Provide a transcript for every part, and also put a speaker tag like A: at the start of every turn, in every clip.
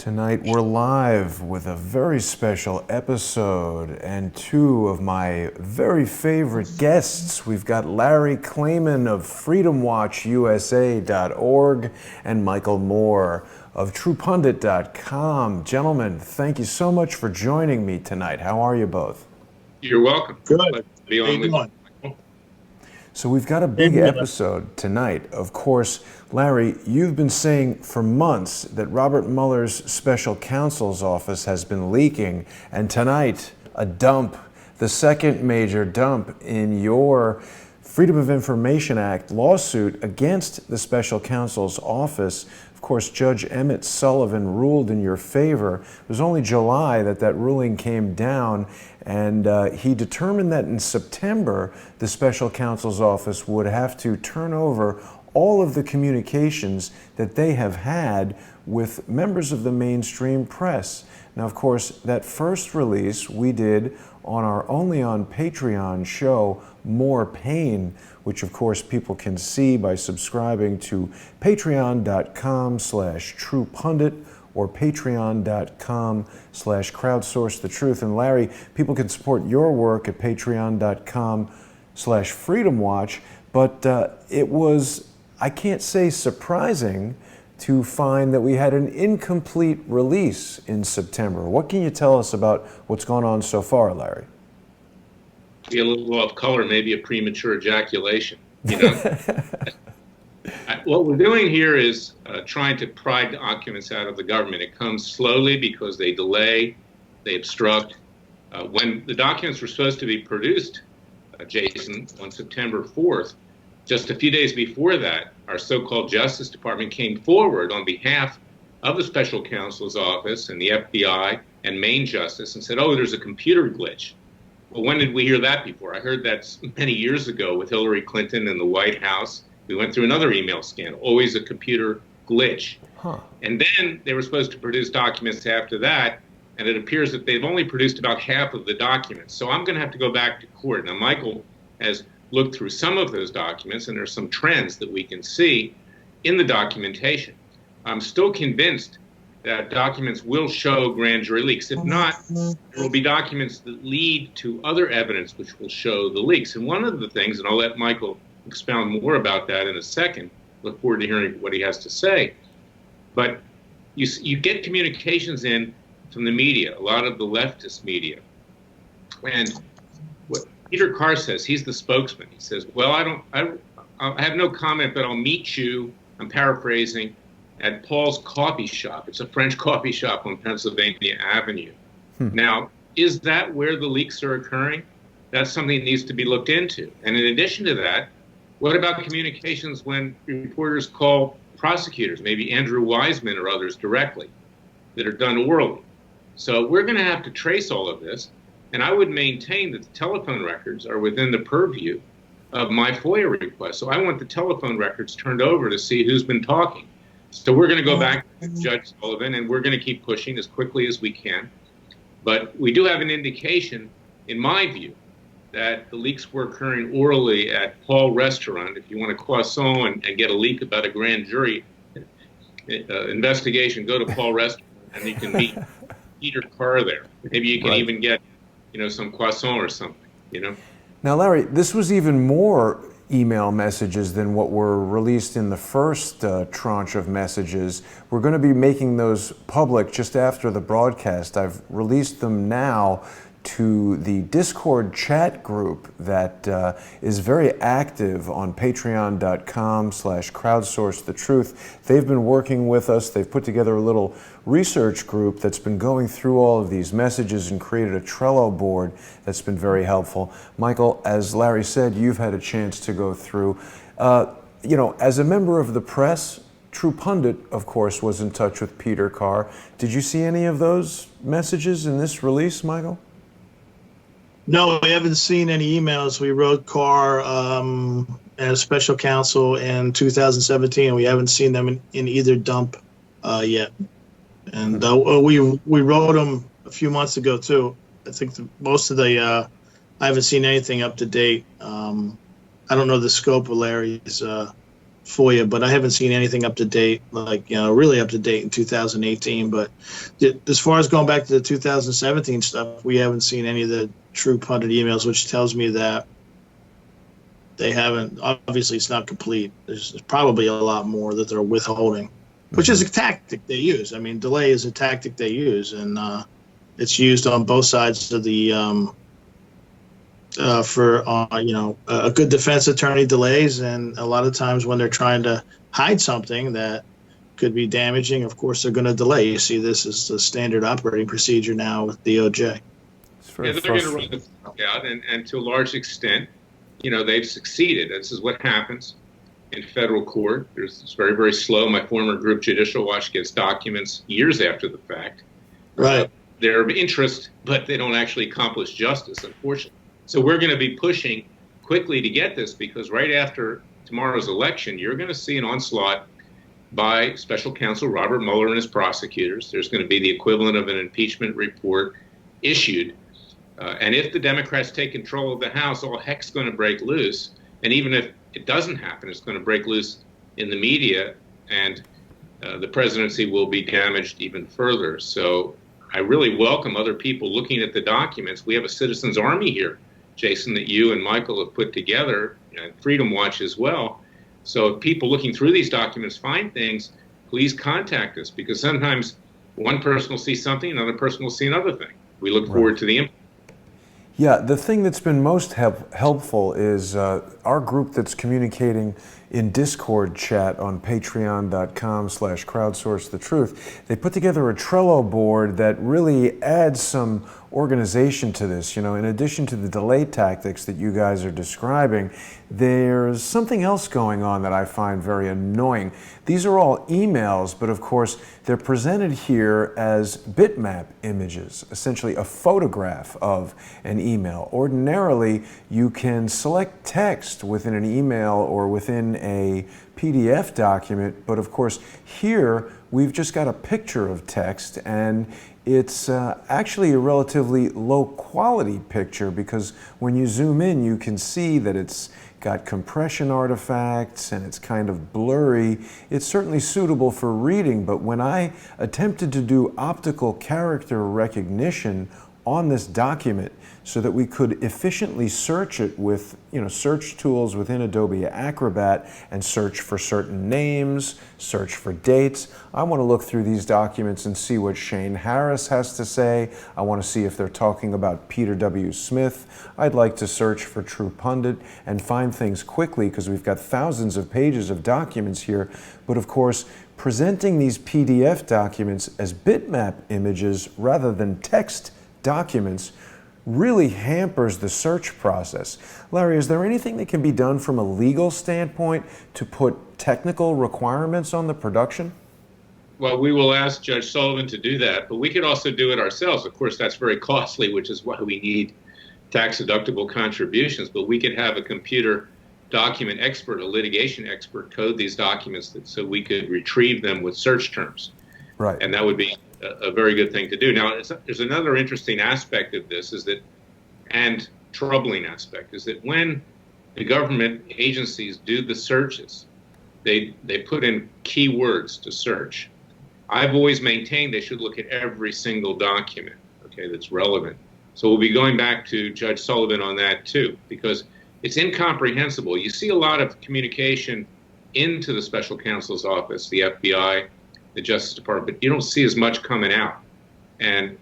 A: Tonight we're live with a very special episode and two of my very favorite guests. We've got Larry Klayman of freedomwatchusa.org and Michael Moore of truepundit.com. Gentlemen, thank you so much for joining me tonight. How are you both?
B: You're welcome.
C: Good.
B: Glad to be on with you.
A: So we've got a big episode tonight. Of course, Larry, you've been saying for months that Robert Mueller's special counsel's office has been leaking, and tonight, a dump, the second major dump in your Freedom of Information Act lawsuit against the special counsel's office. Of course, Judge Emmett Sullivan ruled in your favor. It was only July that ruling came down, and he determined that in September, the special counsel's office would have to turn over all of the communications that they have had with members of the mainstream press. Now, of course, that first release we did on our only on Patreon show, More Paine, which of course people can see by subscribing to patreon.com/truepundit or patreon.com/crowdsourcethetruth. And Larry, people can support your work at patreon.com/freedomwatch, but it was, I can't say surprising, to find that we had an incomplete release in September. What can you tell us about what's gone on so far, Larry?
B: Be a little off color, maybe a premature ejaculation. You know, what we're doing here is trying to pry documents out of the government. It comes slowly because they delay, they obstruct. When the documents were supposed to be produced, Jason, on September 4th, just a few days before that, our so-called Justice Department came forward on behalf of the Special Counsel's Office and the FBI and Maine Justice and said, oh, there's a computer glitch. Well, when did we hear that before? I heard that many years ago with Hillary Clinton in the White House. We went through another email scandal, always a computer glitch. And then they were supposed to produce documents after that, and it appears that they've only produced about half of the documents. So I'm going to have to go back to court. Now, Michael has looked through some of those documents, and there's some trends that we can see in the documentation. I'm still convinced that documents will show grand jury leaks. If not, there will be documents that lead to other evidence which will show the leaks. And one of the things, and I'll let Michael expound more about that in a second, look forward to hearing what he has to say, but you get communications in from the media, a lot of the leftist media. And what Peter Carr says, he's the spokesman. He says, well, I have no comment, but I'll meet you, I'm paraphrasing, at Paul's coffee shop. It's a French coffee shop on Pennsylvania Avenue. Now, is that where the leaks are occurring? That's something that needs to be looked into. And in addition to that, what about communications when reporters call prosecutors, maybe Andrew Wiseman or others directly, that are done orally? So we're going to have to trace all of this. And I would maintain that the telephone records are within the purview of my FOIA request. So I want the telephone records turned over to see who's been talking. So we're going to go back to Judge Sullivan, and we're going to keep pushing as quickly as we can. But we do have an indication, in my view, that the leaks were occurring orally at Paul Restaurant. If you want a croissant and get a leak about a grand jury investigation, go to Paul Restaurant, and you can meet Peter Carr there. Maybe you can even get, some croissant or something,
A: Now, Larry, this was even more email messages than what were released in the first tranche of messages. We're going to be making those public just after the broadcast. I've released them now to the Discord chat group that is very active on patreon.com/crowdsourcethetruth. They've been working with us. They've put together a little research group that's been going through all of these messages and created a Trello board that's been very helpful. Michael, as Larry said, you've had a chance to go through. As a member of the press, True Pundit, of course, was in touch with Peter Carr. Did you see any of those messages in this release, Michael?
C: No, we haven't seen any emails. We wrote Carr as special counsel in 2017, and we haven't seen them in either dump yet. And we wrote them a few months ago, too. I think most of I haven't seen anything up to date. I don't know the scope of Larry's FOIA, but I haven't seen anything up to date, like, really up to date in 2018. But as far as going back to the 2017 stuff, we haven't seen any of the true pundit emails, which tells me that they haven't. Obviously, it's not complete. There's probably a lot more that they're withholding, which is a tactic they use. I mean, delay is a tactic they use, and it's used on both sides of the a good defense attorney delays, and a lot of times when they're trying to hide something that could be damaging, of course they're going to delay. You see this as the standard operating procedure now with DOJ.
B: Yeah, they're going to run the clock out, and to a large extent, they've succeeded. This is what happens in federal court. It's very, very slow. My former group, Judicial Watch, gets documents years after the fact.
C: Right.
B: They're of interest, but they don't actually accomplish justice, unfortunately. So we're going to be pushing quickly to get this, because right after tomorrow's election, you're going to see an onslaught by Special Counsel Robert Mueller and his prosecutors. There's going to be the equivalent of an impeachment report issued. And if the Democrats take control of the House, all heck's going to break loose. And even if it doesn't happen, it's going to break loose in the media, and the presidency will be damaged even further. So I really welcome other people looking at the documents. We have a citizens army here, Jason, that you and Michael have put together, and Freedom Watch as well. So if people looking through these documents find things, please contact us, because sometimes one person will see something, another person will see another thing. We look forward to the input.
A: Yeah, the thing that's been most helpful is our group that's communicating in Discord chat on patreon.com/crowdsourcethetruth. They put together a Trello board that really adds some organization to this. In addition to the delay tactics that you guys are describing, there's something else going on that I find very annoying. These are all emails, but of course they're presented here as bitmap images, essentially a photograph of an email. Ordinarily, you can select text within an email or within a PDF document, but of course here we've just got a picture of text, and it's actually a relatively low quality picture, because when you zoom in you can see that it's got compression artifacts and it's kind of blurry. It's certainly suitable for reading, but when I attempted to do optical character recognition on this document so that we could efficiently search it with search tools within Adobe Acrobat and search for certain names, search for dates. I want to look through these documents and see what Shane Harris has to say. I want to see if they're talking about Peter W. Smith. I'd like to search for True Pundit and find things quickly, because we've got thousands of pages of documents here. But of course, presenting these PDF documents as bitmap images rather than text documents really hampers the search process. Larry, is there anything that can be done from a legal standpoint to put technical requirements on the production?
B: Well, we will ask Judge Sullivan to do that, but we could also do it ourselves. Of course, that's very costly, which is why we need tax-deductible contributions, but we could have a computer document expert, a litigation expert, code these documents so we could retrieve them with search terms.
A: Right.
B: And that would be a very good thing to do. Now, there's another interesting aspect of this and troubling aspect, is that when the government agencies do the searches, they put in keywords to search. I've always maintained they should look at every single document, that's relevant. So we'll be going back to Judge Sullivan on that too, because it's incomprehensible. You see a lot of communication into the special counsel's office, the FBI, the Justice Department, but you don't see as much coming out. And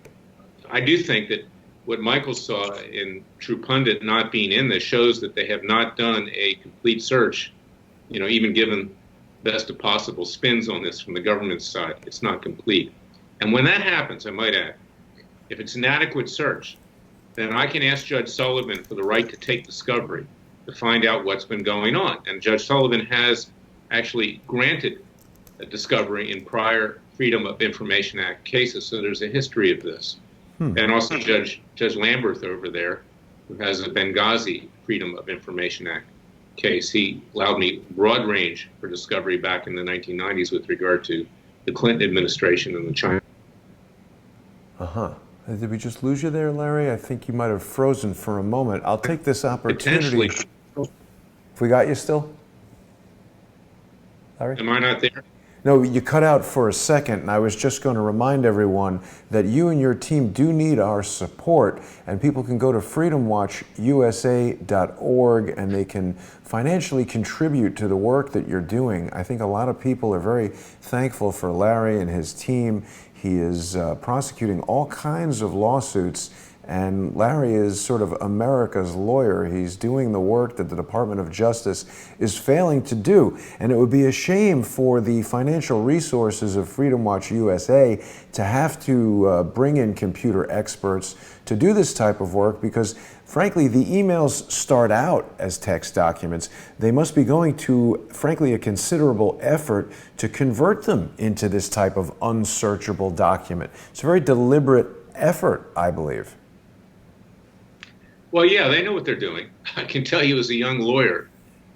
B: I do think that what Michael saw in True Pundit not being in this shows that they have not done a complete search, even given best of possible spins on this from the government side. It's not complete. And when that happens, I might add, if it's an adequate search, then I can ask Judge Sullivan for the right to take discovery to find out what's been going on. And Judge Sullivan has actually granted a discovery in prior Freedom of Information Act cases, so there's a history of this. And also Judge Lamberth over there, who has a Benghazi Freedom of Information Act case. He allowed me broad range for discovery back in the 1990s with regard to the Clinton administration and the China.
A: Did we just lose you there, Larry? I think you might have frozen for a moment. I'll take this opportunity. If we got you still? Larry?
B: Am I not there?
A: No, you cut out for a second, and I was just going to remind everyone that you and your team do need our support, and people can go to freedomwatchusa.org and they can financially contribute to the work that you're doing. I think a lot of people are very thankful for Larry and his team. He is prosecuting all kinds of lawsuits, and Larry is sort of America's lawyer. He's doing the work that the Department of Justice is failing to do. And it would be a shame for the financial resources of Freedom Watch USA to have to bring in computer experts to do this type of work, because frankly, the emails start out as text documents. They must be going to, frankly, a considerable effort to convert them into this type of unsearchable document. It's a very deliberate effort, I believe.
B: Well, yeah, they know what they're doing. I can tell you as a young lawyer,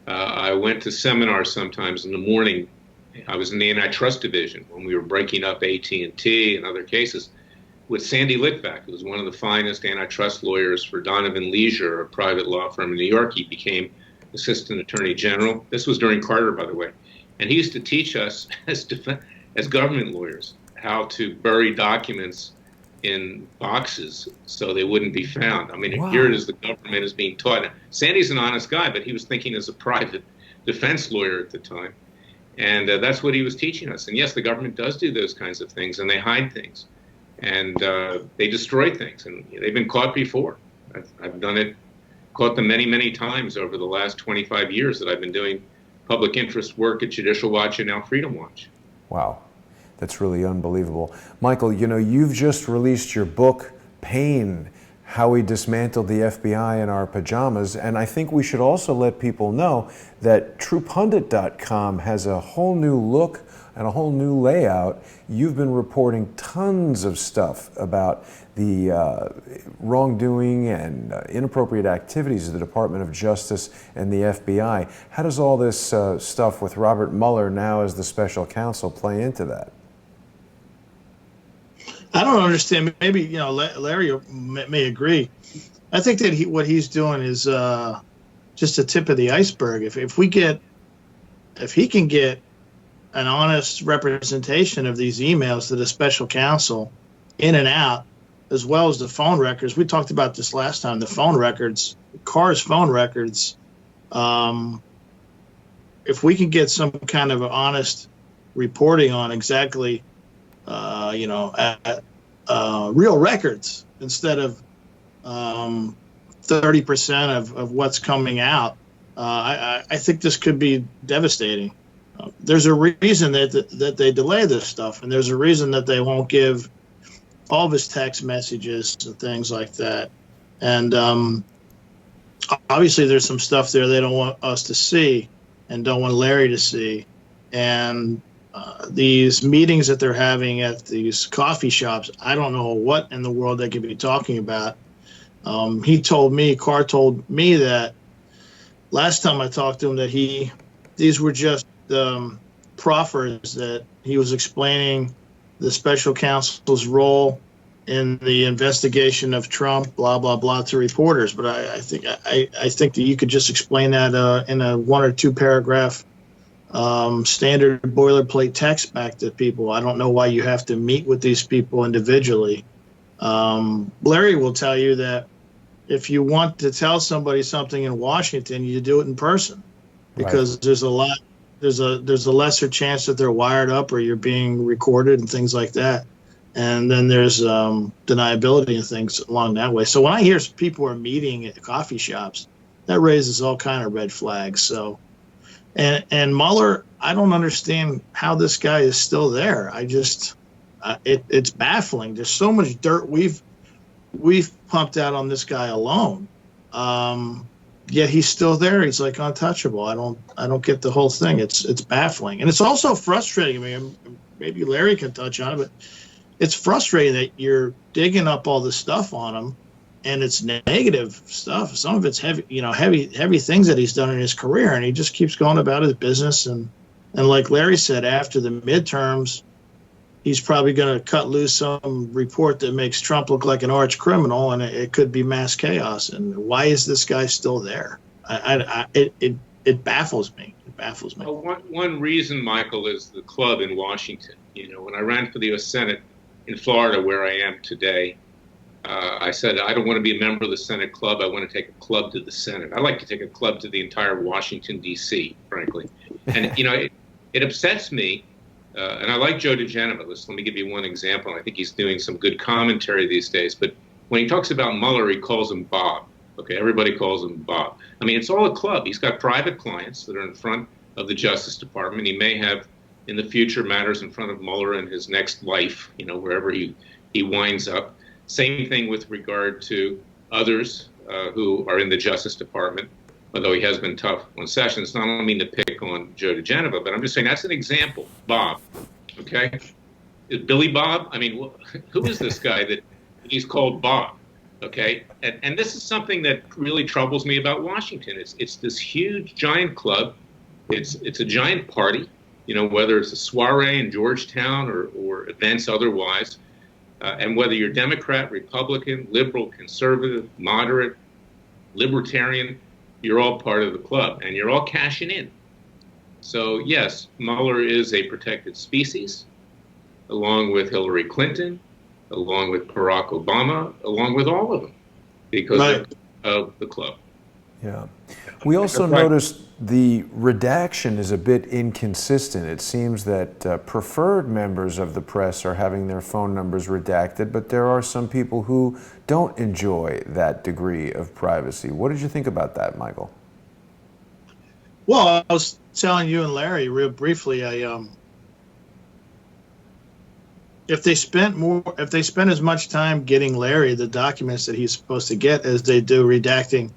B: I went to seminars sometimes in the morning. I was in the antitrust division when we were breaking up AT&T and other cases with Sandy Litvak, who was one of the finest antitrust lawyers for Donovan Leisure, a private law firm in New York. He became assistant attorney general. This was during Carter, by the way. And he used to teach us as government lawyers how to bury documents in boxes so they wouldn't be found. I mean,
A: Wow.
B: Here it is, the government is being taught. Sandy's an honest guy, but he was thinking as a private defense lawyer at the time. And that's what he was teaching us. And yes, the government does do those kinds of things, and they hide things. And they destroy things. And they've been caught before. I've done it, caught them many, many times over the last 25 years that I've been doing public interest work at Judicial Watch and now Freedom Watch.
A: Wow. That's really unbelievable. Michael, you know, you've just released your book, Paine, How We Dismantled the FBI in Our Pajamas, and I think we should also let people know that TruePundit.com has a whole new look and a whole new layout. You've been reporting tons of stuff about the wrongdoing and inappropriate activities of the Department of Justice and the FBI. How does all this stuff with Robert Mueller now as the special counsel play into that?
C: I don't understand. Maybe, you know, Larry may agree. I think that what he's doing is just the tip of the iceberg. If he can get an honest representation of these emails to the special counsel in and out, as well as the phone records. We talked about this last time, the phone records, Carr's phone records. If we can get some kind of honest reporting on exactly real records instead of 30% of what's coming out, I think this could be devastating. There's a reason that they delay this stuff, and there's a reason that they won't give all of his text messages and things like that. And obviously there's some stuff there they don't want us to see and don't want Larry to see. And these meetings that they're having at these coffee shops, I don't know what in the world they could be talking about. Carr told me that last time I talked to him that these were just proffers, that he was explaining the special counsel's role in the investigation of Trump, blah, blah, blah, to reporters. But I think that you could just explain that in a 1 or 2 paragraph standard boilerplate text back to people. I don't know why you have to meet with these people individually. Larry will tell you that if you want to tell somebody something in Washington, you do it in person, because right. there's a lesser chance that they're wired up or you're being recorded and things like that. And then there's deniability and things along that way. So when I hear people are meeting at coffee shops, that raises all kind of red flags. So, and Mueller, I don't understand how this guy is still there. It's baffling. There's so much dirt we've pumped out on this guy alone. Yet he's still there. He's like untouchable. I don't get the whole thing. It's baffling, and it's also frustrating. I mean, maybe Larry can touch on it, but it's frustrating that you're digging up all this stuff on him, and it's negative stuff. Some of it's heavy things that he's done in his career, and he just keeps going about his business. And like Larry said, after the midterms, he's probably going to cut loose some report that makes Trump look like an arch criminal, and it could be mass chaos. And why is this guy still there? It baffles me. It baffles me.
B: Well, one reason, Michael, is the club in Washington. When I ran for the U.S. Senate in Florida, where I am today, I said, I don't want to be a member of the Senate club. I want to take a club to the Senate. I like to take a club to the entire Washington, D.C., frankly. And, it upsets me. And I like Joe DeGenova. Let me give you one example. I think he's doing some good commentary these days. But when he talks about Mueller, he calls him Bob. Okay, everybody calls him Bob. I mean, it's all a club. He's got private clients that are in front of the Justice Department. He may have, in the future, matters in front of Mueller in his next life, wherever he winds up. Same thing with regard to others who are in the Justice Department, although he has been tough on Sessions. I don't mean to pick on Joe DeGenova, but I'm just saying that's an example. Bob, okay? Is Billy Bob? I mean, who is this guy that he's called Bob? Okay, and this is something that really troubles me about Washington. It's this huge, giant club. It's a giant party, whether it's a soiree in Georgetown or events otherwise. And whether you're Democrat, Republican, liberal, conservative, moderate, libertarian, you're all part of the club, and you're all cashing in. So, yes, Mueller is a protected species, along with Hillary Clinton, along with Barack Obama, along with all of them, because of the club.
A: Yeah. We also noticed the redaction is a bit inconsistent. It seems that preferred members of the press are having their phone numbers redacted, but there are some people who don't enjoy that degree of privacy. What did you think about that, Michael?
C: Well, I was telling you and Larry real briefly, if they spent as much time getting Larry the documents that he's supposed to get as they do redacting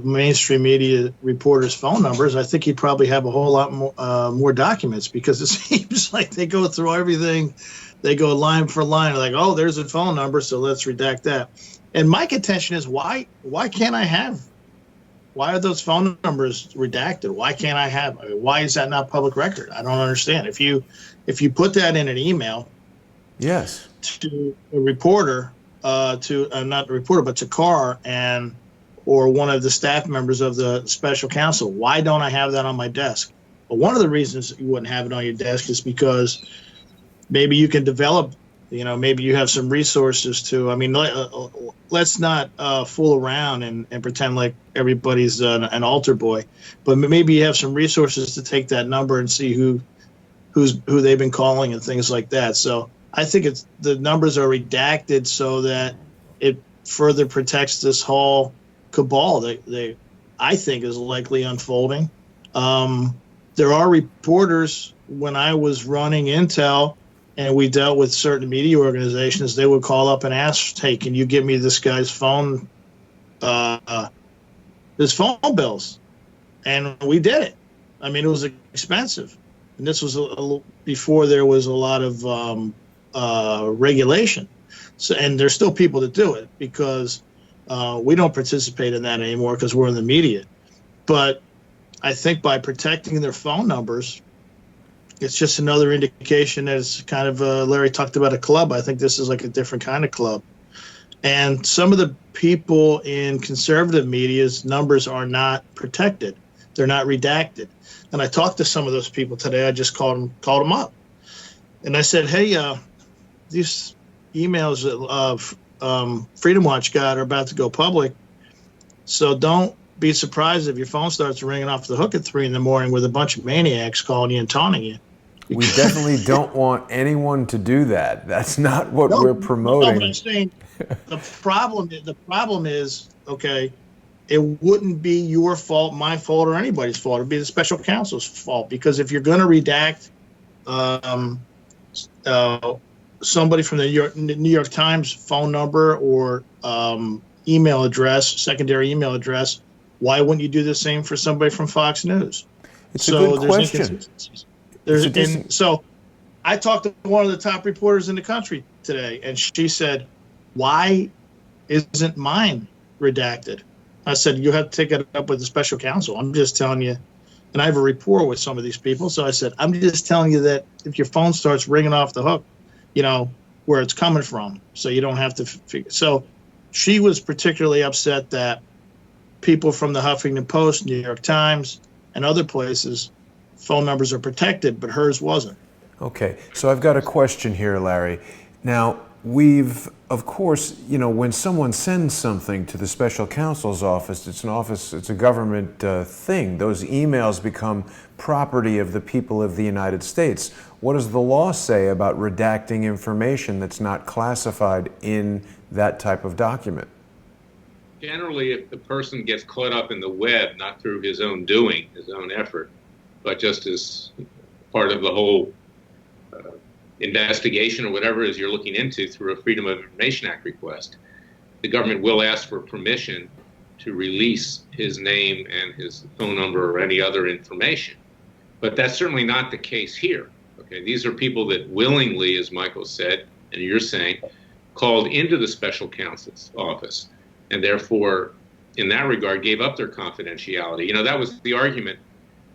C: mainstream media reporters' phone numbers, I think he'd probably have a whole lot more documents, because it seems like they go through everything. They go line for line, like, oh, there's a phone number, so let's redact that. And my contention is, why can't I have? Why are those phone numbers redacted? Why can't I have? I mean, why is that not public record? I don't understand. If you put that in an email,
A: yes,
C: to a reporter, not a reporter, but to Carr or one of the staff members of the special counsel, why don't I have that on my desk? Well, one of the reasons you wouldn't have it on your desk is because maybe you can develop, maybe you have some resources to, I mean, let's not fool around and pretend like everybody's an altar boy, but maybe you have some resources to take that number and see who they've been calling and things like that. So I think the numbers are redacted so that it further protects this whole cabal that I think is likely unfolding. There are reporters, when I was running Intel and we dealt with certain media organizations, they would call up and ask, hey, can you give me this guy's phone bills? And we did it. I mean, it was expensive. And this was before there was a lot of regulation. So, and there's still people that do it, because we don't participate in that anymore because we're in the media. But I think by protecting their phone numbers, it's just another indication that it's kind of, Larry talked about a club. I think this is like a different kind of club. And some of the people in conservative media's numbers are not protected. They're not redacted. And I talked to some of those people today. I just called them up. And I said, hey, these emails that Freedom Watch got are about to go public. So don't be surprised if your phone starts ringing off the hook at 3 a.m. with a bunch of maniacs calling you and taunting you.
A: We definitely don't want anyone to do that. That's not what we're promoting.
C: No, but I'm saying the problem is, okay, it wouldn't be your fault, my fault, or anybody's fault. It'd be the special counsel's fault, because if you're going to redact somebody from the New York Times phone number or email address, secondary email address, why wouldn't you do the same for somebody from Fox News?
A: It's a good question.
C: So I talked to one of the top reporters in the country today, and she said, why isn't mine redacted? I said, you have to take it up with the special counsel. I'm just telling you, and I have a rapport with some of these people. So I said, I'm just telling you that if your phone starts ringing off the hook, where it's coming from, so you don't have to figure. So she was particularly upset that people from the Huffington Post, New York Times, and other places, phone numbers are protected, but hers wasn't.
A: Okay, so I've got a question here, Larry. Now, we've, of course, when someone sends something to the special counsel's office, it's a government thing. Those emails become property of the people of the United States. What does the law say about redacting information that's not classified in that type of document?
B: Generally, if the person gets caught up in the web, not through his own doing, his own effort, but just as part of the whole investigation or whatever it is you're looking into through a Freedom of Information Act request, the government will ask for permission to release his name and his phone number or any other information. But that's certainly not the case here. Okay, these are people that willingly, as Michael said, and you're saying, called into the special counsel's office, and therefore, in that regard, gave up their confidentiality. That was the argument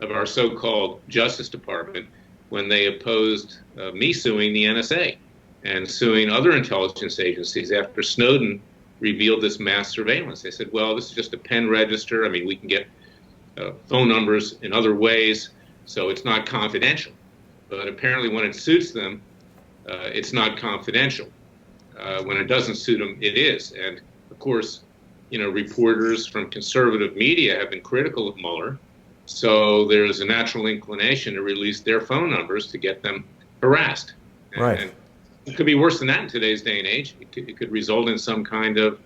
B: of our so-called Justice Department when they opposed me suing the NSA and suing other intelligence agencies after Snowden revealed this mass surveillance. They said, well, this is just a pen register. I mean, we can get phone numbers in other ways, so it's not confidential. But apparently when it suits them, it's not confidential. When it doesn't suit them, it is. And of course, reporters from conservative media have been critical of Mueller. So there's a natural inclination to release their phone numbers to get them harassed. And it could be worse than that in today's day and age. It could result in some kind of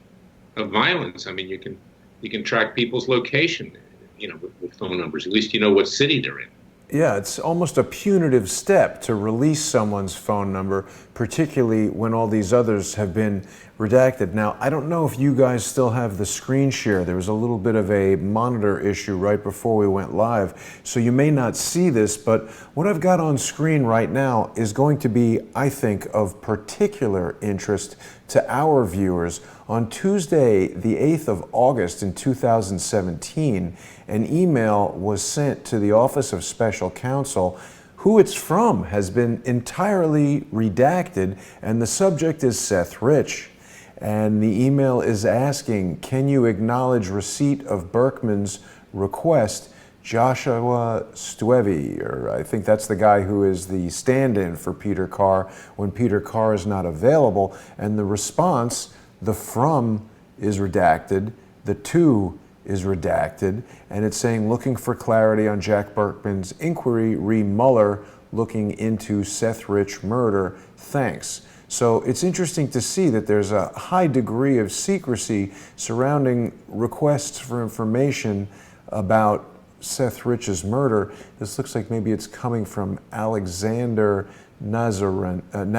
B: violence. I mean, you can track people's location, with phone numbers. At least you know what city they're in.
A: Yeah, it's almost a punitive step to release someone's phone number, particularly when all these others have been redacted. Now, I don't know if you guys still have the screen share. There was a little bit of a monitor issue right before we went live, so you may not see this, but what I've got on screen right now is going to be, I think, of particular interest to our viewers. On Tuesday, the 8th of August in 2017, an email was sent to the Office of Special Counsel. Who it's from has been entirely redacted, and the subject is Seth Rich. And the email is asking, can you acknowledge receipt of Berkman's request? Joshua Stwevy, or I think that's the guy who is the stand-in for Peter Carr when Peter Carr is not available. And the response, the from is redacted, the to is redacted, and it's saying, looking for clarity on Jack Berkman's inquiry, Mueller looking into Seth Rich murder, thanks. So it's interesting to see that there's a high degree of secrecy surrounding requests for information about Seth Rich's murder. This looks like maybe it's coming from Alexander Nazarian,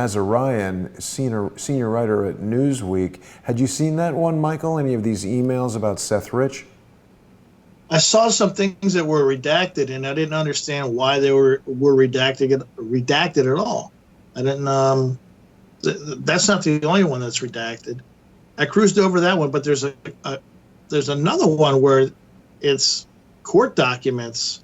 A: senior writer at Newsweek. Had you seen that one, Michael? Any of these emails about Seth Rich?
C: I saw some things that were redacted, and I didn't understand why they were redacted at all. I didn't. That's not the only one that's redacted. I cruised over that one, but there's another one where it's court documents.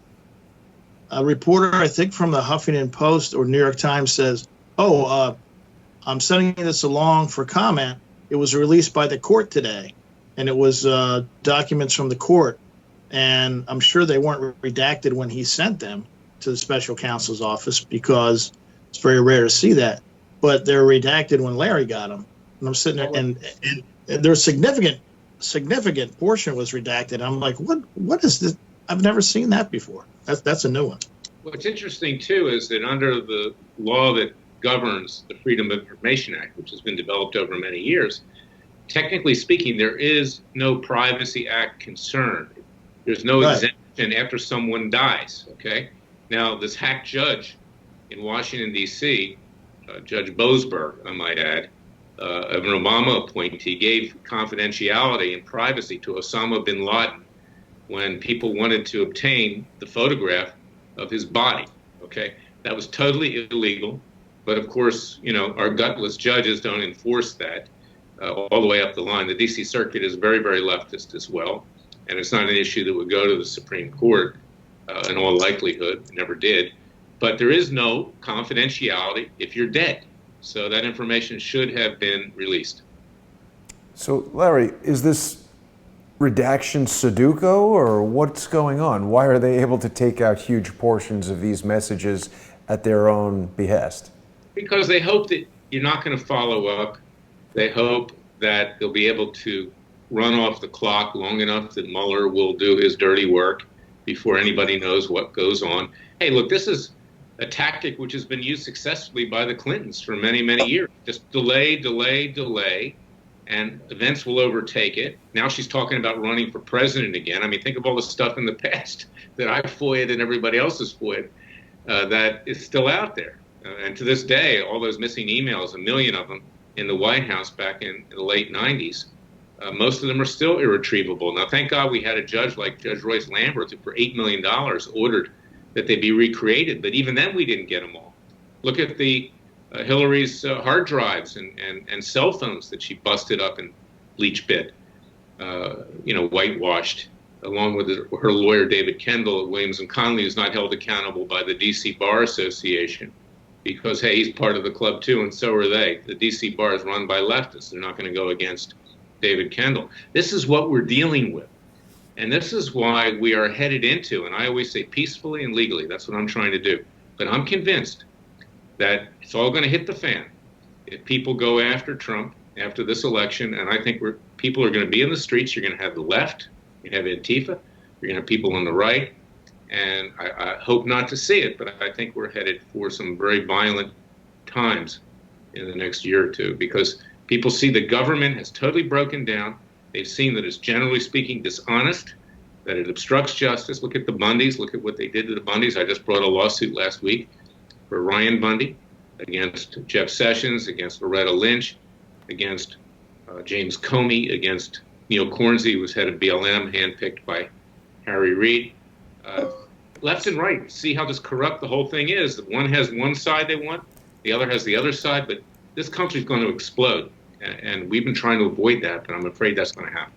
C: A reporter, I think from the Huffington Post or New York Times, says, I'm sending this along for comment. It was released by the court today, and it was documents from the court. And I'm sure they weren't redacted when he sent them to the special counsel's office, because it's very rare to see that. But they're redacted when Larry got them. And I'm sitting there, and there's significant portion was redacted. I'm like, what is this? I've never seen that before. That's a new one.
B: What's interesting, too, is that under the law that governs the Freedom of Information Act, which has been developed over many years, technically speaking, there is no Privacy Act concern. There's no exemption after someone dies, okay? Now, this hack judge in Washington, D.C., Judge Boasberg, I might add, of an Obama appointee, gave confidentiality and privacy to Osama bin Laden when people wanted to obtain the photograph of his body, okay? That was totally illegal, but of course, our gutless judges don't enforce that all the way up the line. The D.C. Circuit is very, very leftist as well, and it's not an issue that would go to the Supreme Court in all likelihood. It never did. But there is no confidentiality if you're dead. So that information should have been released.
A: So, Larry, is this redaction Sudoku, or what's going on? Why are they able to take out huge portions of these messages at their own behest?
B: Because they hope that you're not going to follow up. They hope that they'll be able to run off the clock long enough that Mueller will do his dirty work before anybody knows what goes on. Hey, look, this is a tactic which has been used successfully by the Clintons for many, many years. Just delay, delay, delay, and events will overtake it. Now she's talking about running for president again. I mean, think of all the stuff in the past that I've FOIA'd and everybody else has FOIA'd that is still out there. And to this day, all those missing emails, 1 million of them in the White House back in the late 90s, most of them are still irretrievable. Now, thank God we had a judge like Judge Royce Lamberth who for $8 million ordered that they be recreated. But even then, we didn't get them all. Look at the Hillary's hard drives and cell phones that she busted up and bleach bit, whitewashed, along with her lawyer, David Kendall at Williams & Connolly, who's not held accountable by the D.C. Bar Association because, hey, he's part of the club too, and so are they. The D.C. Bar is run by leftists. They're not going to go against David Kendall. This is what we're dealing with. And this is why we are headed into, and I always say peacefully and legally, that's what I'm trying to do. But I'm convinced that it's all going to hit the fan if people go after Trump after this election. And I think people are going to be in the streets. You're going to have the left, you're going to have Antifa, you're going to have people on the right. And I hope not to see it, but I think we're headed for some very violent times in the next year or two, because people see the government has totally broken down. They've seen that it's generally speaking dishonest, that it obstructs justice. Look at the Bundys. Look at what they did to the Bundys. I just brought a lawsuit last week for Ryan Bundy against Jeff Sessions, against Loretta Lynch, against James Comey, against Neil Cornsey, who was head of BLM, handpicked by Harry Reid. Left and right, see how this corrupt the whole thing is. That one has one side they want, the other has the other side, but this country's going to explode. And we've been trying to avoid that, but I'm afraid that's going to happen.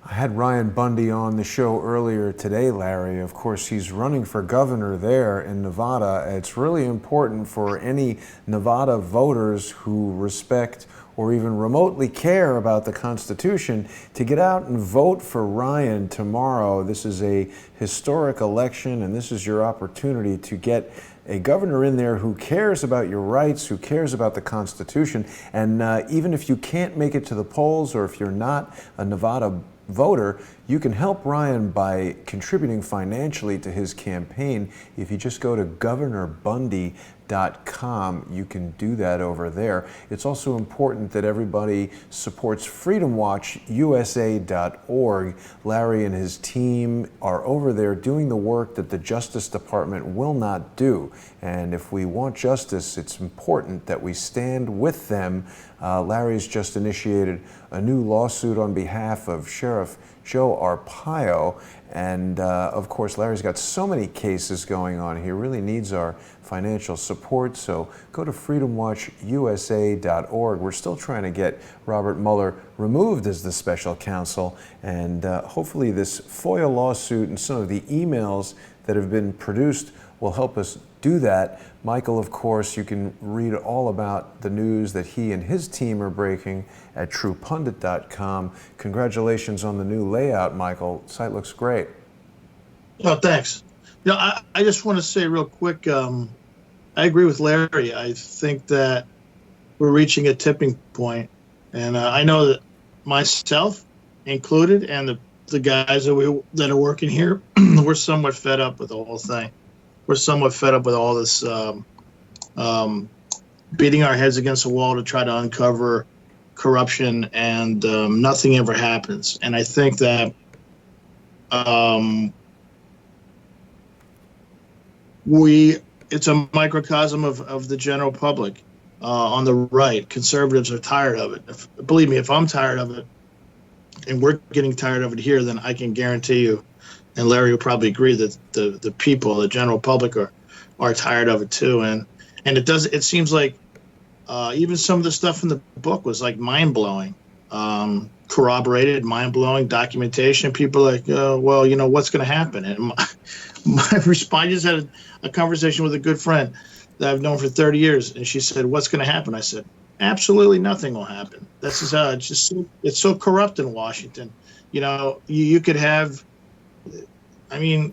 A: I had Ryan Bundy on the show earlier today, Larry. Of course, he's running for governor there in Nevada. It's really important for any Nevada voters who respect or even remotely care about the Constitution to get out and vote for Ryan tomorrow. This is a historic election, and this is your opportunity to get a governor in there who cares about your rights, who cares about the Constitution. And even if you can't make it to the polls, or if you're not a Nevada voter, you can help Ryan by contributing financially to his campaign. If you just go to governorbundy.com, you can do that over there. It's also important that everybody supports freedomwatchusa.org. Larry and his team are over there doing the work that the Justice Department will not do. And if we want justice, it's important that we stand with them. Larry's just initiated a new lawsuit on behalf of Sheriff Joe Arpaio. And of course, Larry's got so many cases going on. He really needs our financial support. So go to freedomwatchusa.org. We're still trying to get Robert Mueller removed as the special counsel. And hopefully this FOIA lawsuit and some of the emails that have been produced will help us do that. Michael, of course, you can read all about the news that he and his team are breaking at truepundit.com. Congratulations on the new layout, Michael. The site looks great.
C: Oh, thanks. I just want to say real quick, I agree with Larry. I think that we're reaching a tipping point. And I know that myself included and the guys that are working here, we're somewhat fed up with the whole thing. We're somewhat fed up with all this beating our heads against the wall to try to uncover corruption, and nothing ever happens. And I think that it's a microcosm of the general public on the right. Conservatives are tired of it. Believe me, if I'm tired of it, and we're getting tired of it here, then I can guarantee you, and Larry will probably agree, that the people, the general public, are tired of it too. And it seems like even some of the stuff in the book was like mind-blowing, corroborated, mind-blowing documentation. People are like, well, you know, what's going to happen? And my response, I just had a conversation with a good friend that I've known for 30 years, and she said, what's going to happen? I said, absolutely nothing will happen. This is it's so corrupt in Washington. You could have, I mean,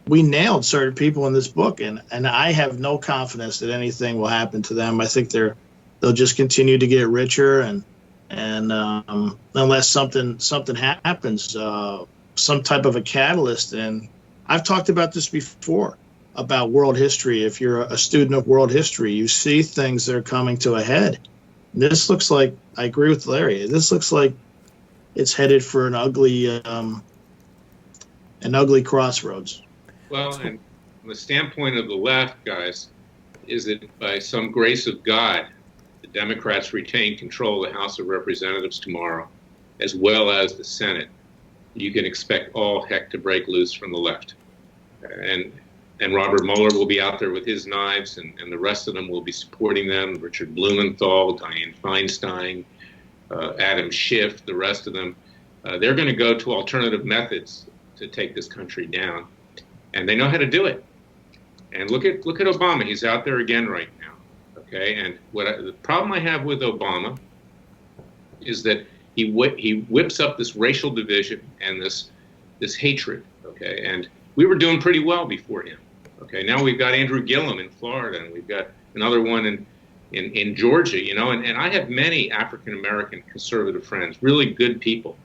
C: we nailed certain people in this book, and I have no confidence that anything will happen to them. I think they'll just continue to get richer, and unless something happens, some type of a catalyst. And I've talked about this before about world history. If you're a student of world history, you see things that are coming to a head. This looks like, I agree with Larry, this looks like it's headed for an ugly crossroads.
B: Well, and from the standpoint of the left, guys, is that by some grace of God, the Democrats retain control of the House of Representatives tomorrow, as well as the Senate. You can expect all heck to break loose from the left. And Robert Mueller will be out there with his knives, and the rest of them will be supporting them. Richard Blumenthal, Dianne Feinstein, Adam Schiff, the rest of them. They're going to go to alternative methods to take this country down. And they know how to do it. And look at Obama. He's out there again right now. Okay. And the problem I have with Obama is that he whips up this racial division and this hatred. Okay. And we were doing pretty well before him. Okay. Now we've got Andrew Gillum in Florida, and we've got another one in Georgia. And I have many African American conservative friends, really good people,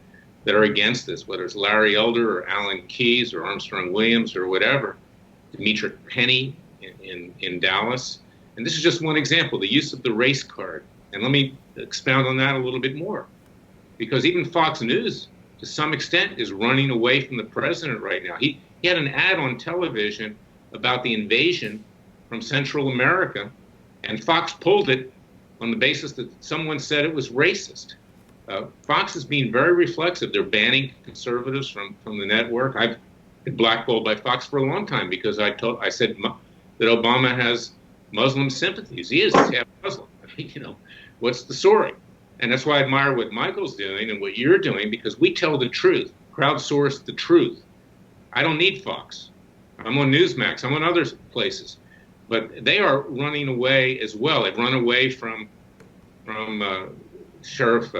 B: that are against this, whether it's Larry Elder or Alan Keyes or Armstrong Williams or whatever, Demetric Penny in Dallas. And this is just one example, the use of the race card. And let me expound on that a little bit more, because even Fox News, to some extent, is running away from the president right now. He had an ad on television about the invasion from Central America, and Fox pulled it on the basis that someone said it was racist. Fox is being very reflexive. They're banning conservatives from the network. I've been blackballed by Fox for a long time because I said that Obama has Muslim sympathies. He is half Muslim. What's the story? And that's why I admire what Michael's doing and what you're doing, because we tell the truth, crowdsource the truth. I don't need Fox. I'm on Newsmax. I'm on other places. But they are running away as well. They've run away from Sheriff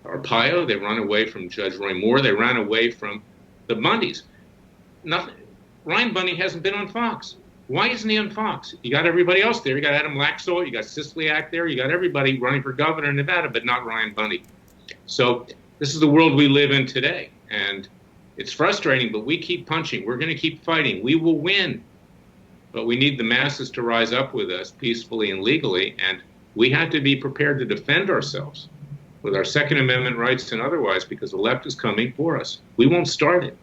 B: Arpaio. They run away from Judge Roy Moore. They ran away from the Bundys. Ryan Bundy hasn't been on Fox. Why isn't he on Fox? You got everybody else there. You got Adam Laxalt. You got Sislyak there. You got everybody running for governor in Nevada, but not Ryan Bundy. So this is the world we live in today. And it's frustrating, but we keep punching. We're going to keep fighting. We will win. But we need the masses to rise up with us peacefully and legally. And we have to be prepared to defend ourselves with our Second Amendment rights and otherwise, because the left is coming for us. We won't start it,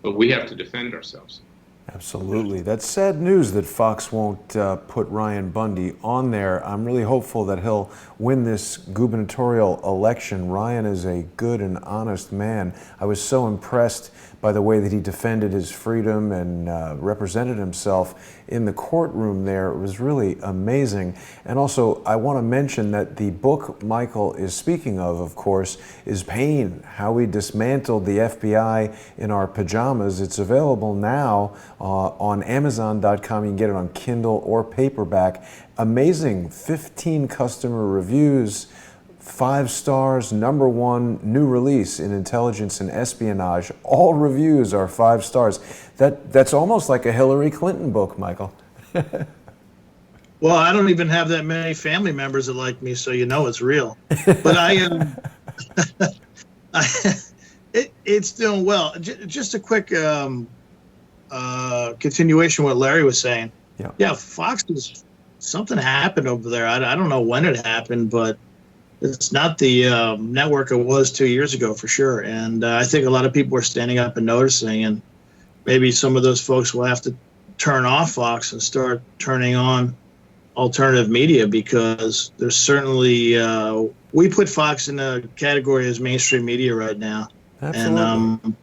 B: but we have to defend ourselves.
A: Absolutely. That's sad news that Fox won't put Ryan Bundy on there. I'm really hopeful that he'll win this gubernatorial election. Ryan is a good and honest man. I was so impressed by the way that he defended his freedom and represented himself in the courtroom there. It was really amazing. And also, I want to mention that the book Michael is speaking of course, is Paine, How We Dismantled the FBI in Our Pajamas. It's available now on Amazon.com. You can get it on Kindle or paperback. Amazing 15 customer reviews, 5 stars, #1 new release in intelligence and espionage. All reviews are 5 stars. That's almost like a Hillary Clinton book, Michael.
C: Well, I don't even have that many family members that like me, so it's real. But it's doing well. Just a quick continuation of what Larry was saying. Yeah, Fox something happened over there. I don't know when it happened, but it's not the network it was 2 years ago for sure. And I think a lot of people are standing up and noticing, and maybe some of those folks will have to turn off Fox and start turning on alternative media, because there's certainly we put Fox in a category as mainstream media right now.
A: Absolutely.
C: And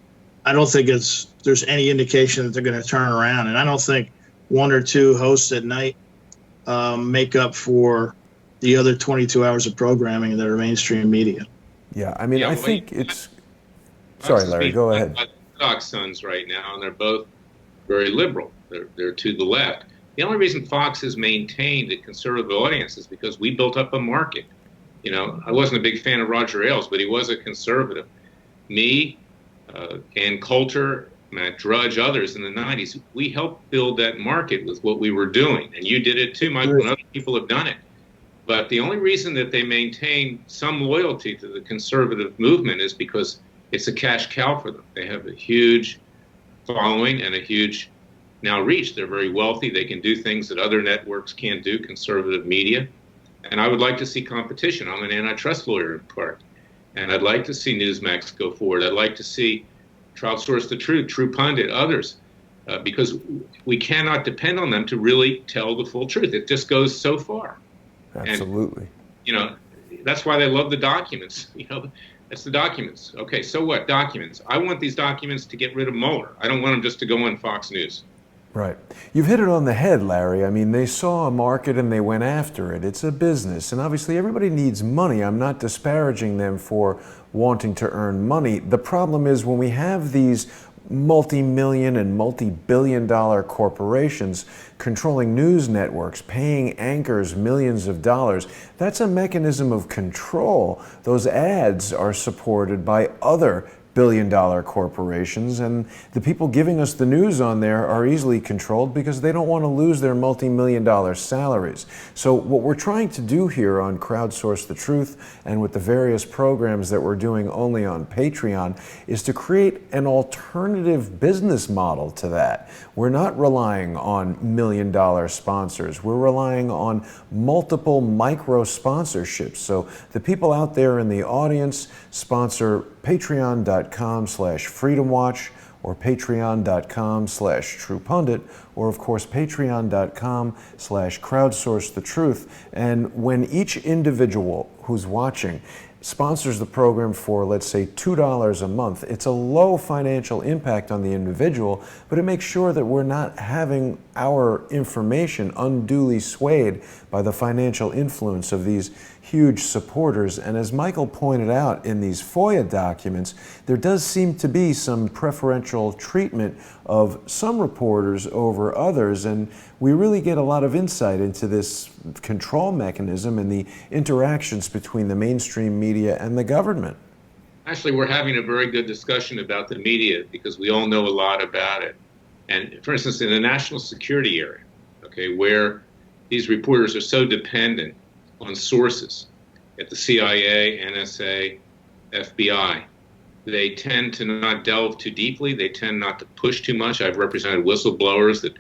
C: I don't think there's any indication that they're going to turn around. And I don't think 1 or 2 hosts at night make up for the other 22 hours of programming that are mainstream media.
A: Yeah, I mean, I think it's... Sorry, Larry, go ahead.
B: Fox sons right now, and they're both very liberal. They're to the left. The only reason Fox has maintained a conservative audience is because we built up a market. I wasn't a big fan of Roger Ailes, but he was a conservative. me, Ann Coulter, Matt Drudge, others in the 90s, we helped build that market with what we were doing. And you did it too, Michael, and other people have done it. But the only reason that they maintain some loyalty to the conservative movement is because it's a cash cow for them. They have a huge following and a huge now reach. They're very wealthy. They can do things that other networks can't do, conservative media. And I would like to see competition. I'm an antitrust lawyer in part. And I'd like to see Newsmax go forward. I'd like to see Crowdsource the Truth, True Pundit, others, because we cannot depend on them to really tell the full truth. It just goes so far.
A: Absolutely.
B: And, that's why they love the documents. That's the documents. Okay, so what? Documents. I want these documents to get rid of Mueller. I don't want them just to go on Fox News.
A: Right. You've hit it on the head, Larry. I mean, they saw a market and they went after it. It's a business, and obviously everybody needs money. I'm not disparaging them for wanting to earn money. The problem is when we have these multi-million and multi-billion-dollar corporations controlling news networks, paying anchors millions of dollars, that's a mechanism of control. Those ads are supported by other billion-dollar corporations, and the people giving us the news on there are easily controlled because they don't want to lose their multi-million-dollar salaries. So what we're trying to do here on Crowdsource the Truth and with the various programs that we're doing only on Patreon is to create an alternative business model to that. We're not relying on million-dollar sponsors. We're relying on multiple micro sponsorships. So the people out there in the audience sponsor patreon.com/freedomwatch or patreon.com/truepundit, or of course patreon.com/crowdsourcethetruth. And when each individual who's watching sponsors the program for, let's say, $2 a month, it's a low financial impact on the individual, but it makes sure that we're not having our information unduly swayed by the financial influence of these huge supporters. And as Michael pointed out in these FOIA documents, there does seem to be some preferential treatment of some reporters over others, and we really get a lot of insight into this control mechanism and the interactions between the mainstream media and the government.
B: Actually, we're having a very good discussion about the media because we all know a lot about it. And for instance, in the national security area, okay, where these reporters are so dependent on sources at the CIA, NSA, FBI, they tend to not delve too deeply. They tend not to push too much. I've represented whistleblowers that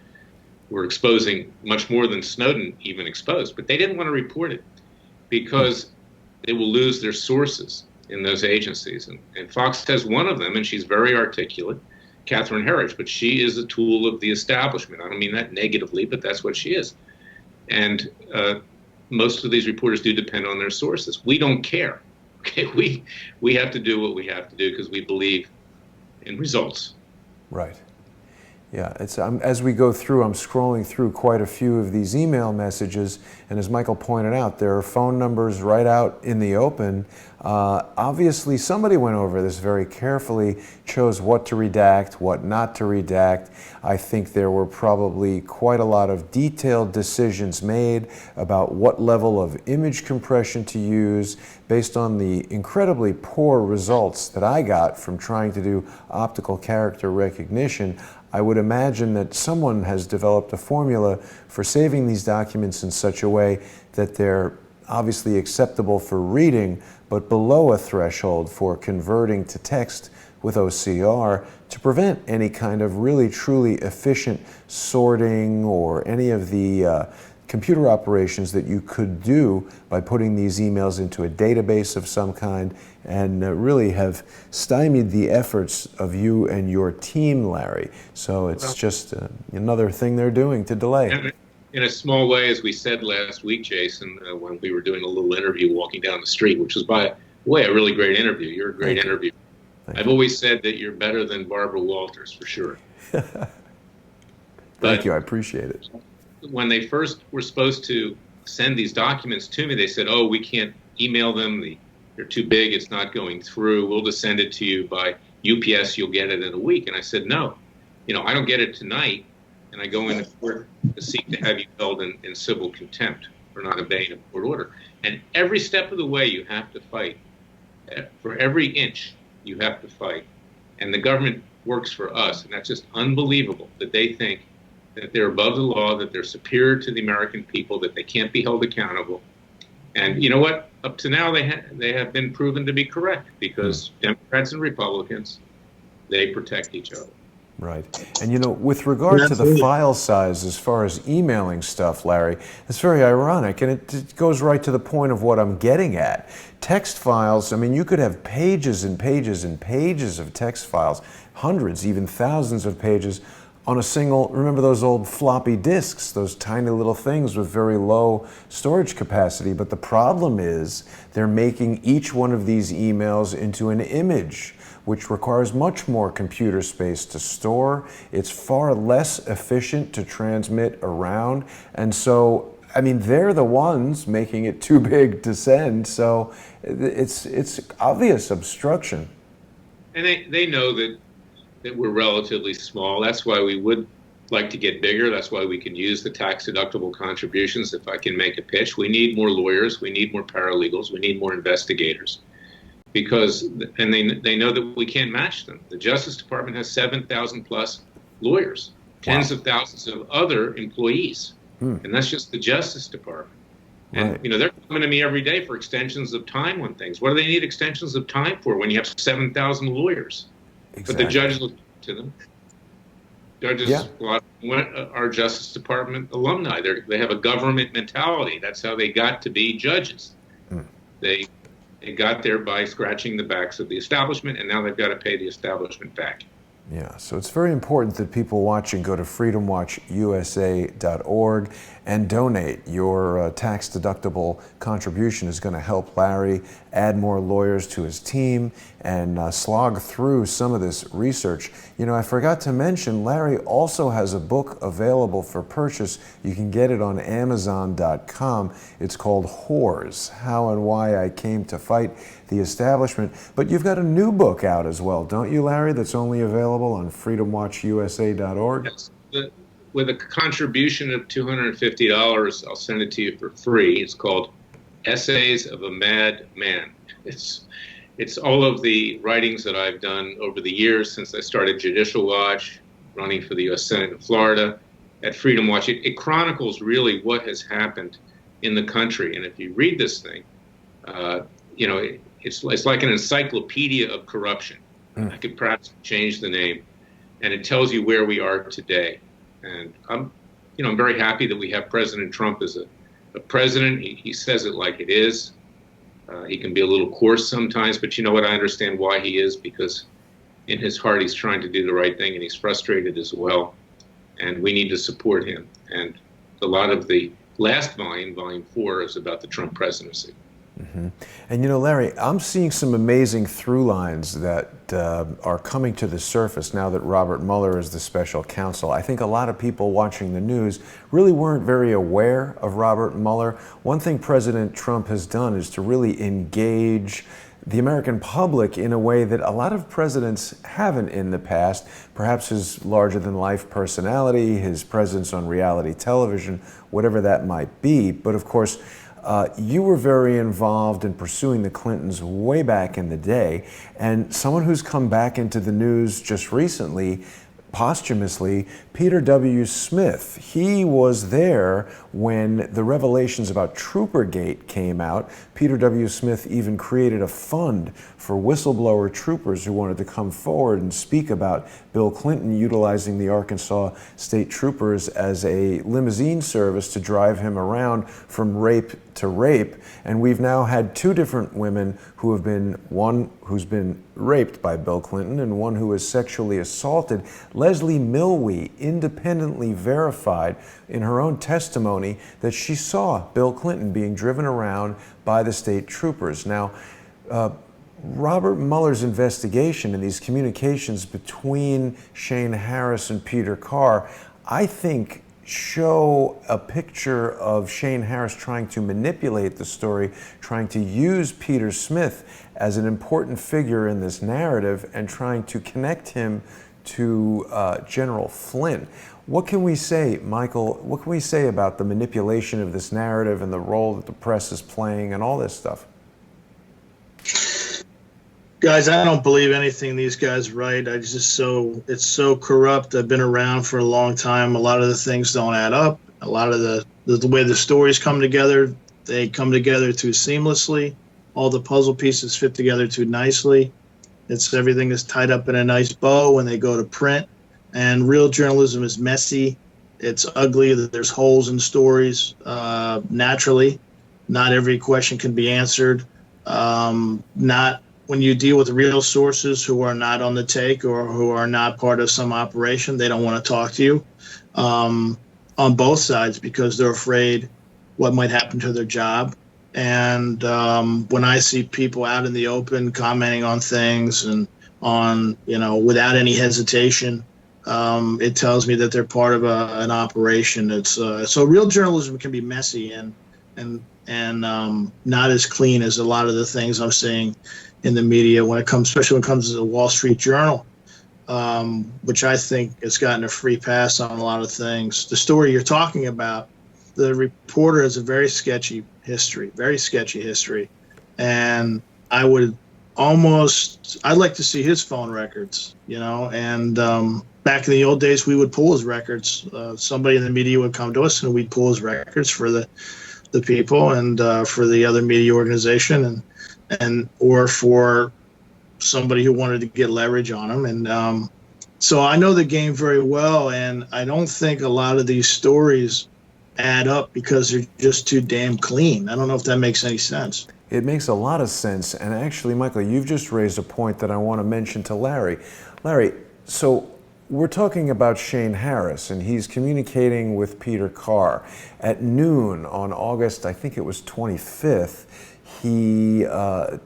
B: were exposing much more than Snowden even exposed, but they didn't want to report it because they will lose their sources in those agencies. And Fox has one of them, and she's very articulate, Catherine Herridge, but she is a tool of the establishment. I don't mean that negatively, but that's what she is. And most of these reporters do depend on their sources. We don't care. Okay, we have to do what we have to do because we believe in results.
A: Right. Yeah, as we go through, I'm scrolling through quite a few of these email messages, and as Michael pointed out, there are phone numbers right out in the open. Obviously, somebody went over this very carefully, chose what to redact, what not to redact. I think there were probably quite a lot of detailed decisions made about what level of image compression to use based on the incredibly poor results that I got from trying to do optical character recognition. I would imagine that someone has developed a formula for saving these documents in such a way that they're obviously acceptable for reading, but below a threshold for converting to text with OCR to prevent any kind of really truly efficient sorting or any of the computer operations that you could do by putting these emails into a database of some kind, and really have stymied the efforts of you and your team, Larry. So it's just another thing they're doing to delay.
B: In a small way, as we said last week, Jason, when we were doing a little interview walking down the street, which was, by the way, a really great interview. You're a great interviewer. I've always said that you're better than Barbara Walters, for sure.
A: Thank you, I appreciate it.
B: When they first were supposed to send these documents to me, they said, oh, we can't email them. They're too big. It's not going through. We'll just send it to you by UPS. You'll get it in a week. And I said, no, I don't get it tonight. And I go into court to seek to have you held in civil contempt for not obeying a court order. And every step of the way, you have to fight. For every inch, you have to fight. And the government works for us, and that's just unbelievable that they think that they're above the law, that they're superior to the American people, that they can't be held accountable. And you know what? Up to now, they have been proven to be correct, because Democrats and Republicans, they protect each other.
A: Right. And you know, with regard to the
C: Absolutely.
A: file size as far as emailing stuff, Larry, it's very ironic, and it goes right to the point of what I'm getting at. Text files, I mean, you could have pages and pages and pages of text files, hundreds, even thousands of pages on a single, remember those old floppy disks, those tiny little things with very low storage capacity. But the problem is they're making each one of these emails into an image, which requires much more computer space to store. It's far less efficient to transmit around. And so, I mean, they're the ones making it too big to send. So it's obvious obstruction.
B: And they know that we're relatively small. That's why we would like to get bigger. That's why we can use the tax-deductible contributions. If I can make a pitch, we need more lawyers, we need more paralegals, we need more investigators. Because, and they know that we can't match them. The Justice Department has 7,000 plus lawyers, tens of thousands of other employees. And that's just the Justice Department. And,
A: Right.
B: you know, they're coming to me every day for extensions of time on things. What do they need extensions of time for when you have 7,000 lawyers?
A: Exactly.
B: But the judges look to them. Judges,
A: Yeah.
B: a lot are Justice Department alumni. They have a government mentality. That's how they got to be judges. They got there by scratching the backs of the establishment, and now they've got to pay the establishment back.
A: Yeah, so it's very important that people watching go to freedomwatchusa.org and donate. Your tax-deductible contribution is going to help Larry add more lawyers to his team and slog through some of this research. You know, I forgot to mention, Larry also has a book available for purchase. You can get it on Amazon.com. It's called Whores, How and Why I Came to Fight the Establishment. But you've got a new book out as well, don't you, Larry, that's only available on freedomwatchusa.org?
B: Yes. With a contribution of $250, I'll send it to you for free. It's called Essays of a Mad Man. It's all of the writings that I've done over the years since I started Judicial Watch, running for the U.S. Senate in Florida, at Freedom Watch. It chronicles really what has happened in the country. And if you read this thing, you know, it's like an encyclopedia of corruption. I could perhaps change the name. And it tells you where we are today. And I'm very happy that we have President Trump as a president. He says it like it is. He can be a little coarse sometimes, but you know what? I understand why he is, because in his heart he's trying to do the right thing, and he's frustrated as well. And we need to support him. And a lot of the last volume, Volume 4, is about the Trump presidency.
A: And you know, Larry, I'm seeing some amazing through lines that are coming to the surface now that Robert Mueller is the special counsel. I think a lot of people watching the news really weren't very aware of Robert Mueller. One thing President Trump has done is to really engage the American public in a way that a lot of presidents haven't in the past. Perhaps his larger-than-life personality, his presence on reality television, whatever that might be. But of course, you were very involved in pursuing the Clintons way back in the day, and someone who's come back into the news just recently, posthumously, Peter W. Smith. He was there when the revelations about Troopergate came out. Peter W. Smith even created a fund for whistleblower troopers who wanted to come forward and speak about Bill Clinton utilizing the Arkansas State Troopers as a limousine service to drive him around from rape to rape. And we've now had two different women who have been, one who's been raped by Bill Clinton and one who was sexually assaulted. Leslie Milwee independently verified in her own testimony that she saw Bill Clinton being driven around by the state troopers. Now, Robert Mueller's investigation and these communications between Shane Harris and Peter Carr, I think, show a picture of Shane Harris trying to manipulate the story, trying to use Peter Smith as an important figure in this narrative and trying to connect him to General Flynn. What can we say, Michael, what can we say about the manipulation of this narrative and the role that the press is playing and all this stuff?
C: Guys, I don't believe anything these guys write. It's so corrupt. I've been around for a long time. A lot of the things don't add up. A lot of the way the stories come together, they come together too seamlessly. All the puzzle pieces fit together too nicely. Everything is tied up in a nice bow when they go to print. And real journalism is messy. It's ugly. There's holes in stories. Naturally, not every question can be answered. Not when you deal with real sources who are not on the take or who are not part of some operation, they don't want to talk to you on both sides because they're afraid what might happen to their job. And when I see people out in the open commenting on things and without any hesitation, it tells me that they're part of an operation. So real journalism can be messy and not as clean as a lot of the things I'm seeing in the media especially when it comes to the Wall Street Journal, which I think has gotten a free pass on a lot of things. The story you're talking about, the reporter has a very sketchy history, and I'd like to see his phone records, and back in the old days, we would pull his records. Somebody in the media would come to us and we'd pull his records for the people and for the other media organization or for somebody who wanted to get leverage on him. And so I know the game very well, and I don't think a lot of these stories add up because they're just too damn clean. I don't know if that makes any sense.
A: It makes a lot of sense. And actually, Michael, you've just raised a point that I want to mention to Larry. Larry, so we're talking about Shane Harris, and he's communicating with Peter Carr. At noon on August, I think it was 25th, he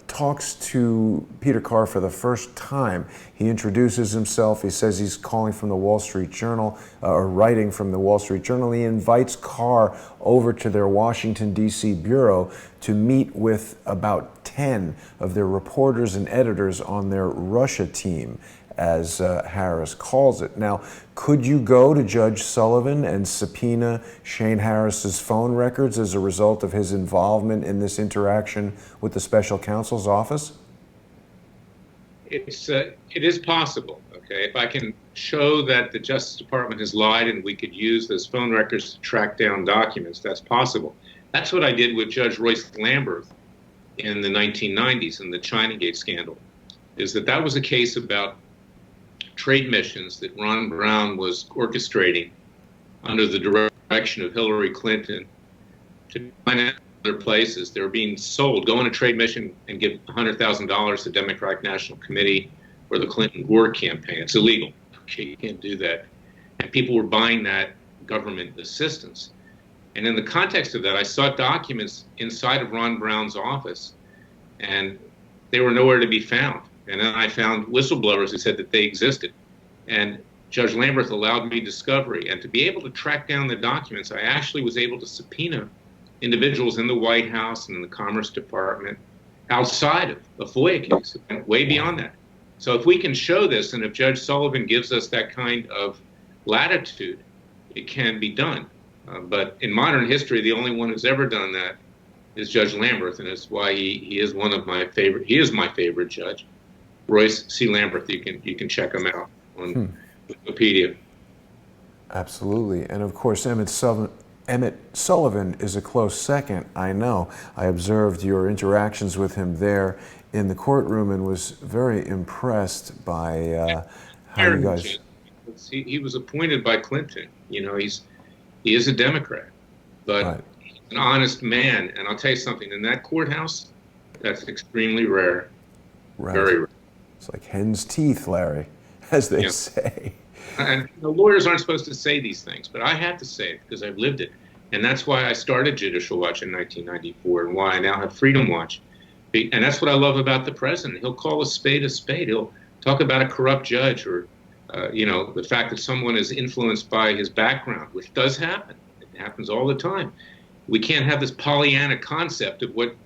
A: talks to Peter Carr for the first time. He introduces himself. He says he's calling from the Wall Street Journal, or writing from the Wall Street Journal. He invites Carr over to their Washington, D.C. bureau to meet with about 10 of their reporters and editors on their Russia team, as Harris calls it. Now, could you go to Judge Sullivan and subpoena Shane Harris's phone records as a result of his involvement in this interaction with the special counsel's office?
B: It is possible, okay? If I can show that the Justice Department has lied and we could use those phone records to track down documents, that's possible. That's what I did with Judge Royce Lamberth in the 1990s in the Chinagate scandal, is that was a case about trade missions that Ron Brown was orchestrating under the direction of Hillary Clinton to find other places. They were being sold. Go on a trade mission and give $100,000 to the Democratic National Committee or the Clinton Gore campaign. It's illegal. Okay, you can't do that. And people were buying that government assistance. And in the context of that, I sought documents inside of Ron Brown's office, and they were nowhere to be found. And then I found whistleblowers who said that they existed. And Judge Lamberth allowed me discovery. And to be able to track down the documents, I actually was able to subpoena individuals in the White House and in the Commerce Department outside of a FOIA case, and way beyond that. So if we can show this, and if Judge Sullivan gives us that kind of latitude, it can be done. But in modern history, the only one who's ever done that is Judge Lamberth, and that's why he is one of my favorite. He is my favorite judge. Royce C. Lamberth, you can check him out on Wikipedia.
A: Absolutely. And of course, Emmett Sullivan is a close second, I know. I observed your interactions with him there in the courtroom and was very impressed by how you guys...
B: He was appointed by Clinton. He is a Democrat, but right. He's an honest man. And I'll tell you something, in that courthouse, that's extremely rare.
A: Right.
B: Very rare.
A: It's like hen's teeth, Larry, as they say.
B: And lawyers aren't supposed to say these things, but I had to say it because I've lived it. And that's why I started Judicial Watch in 1994 and why I now have Freedom Watch. And that's what I love about the president. He'll call a spade a spade. He'll talk about a corrupt judge or, the fact that someone is influenced by his background, which does happen. It happens all the time. We can't have this Pollyanna concept of what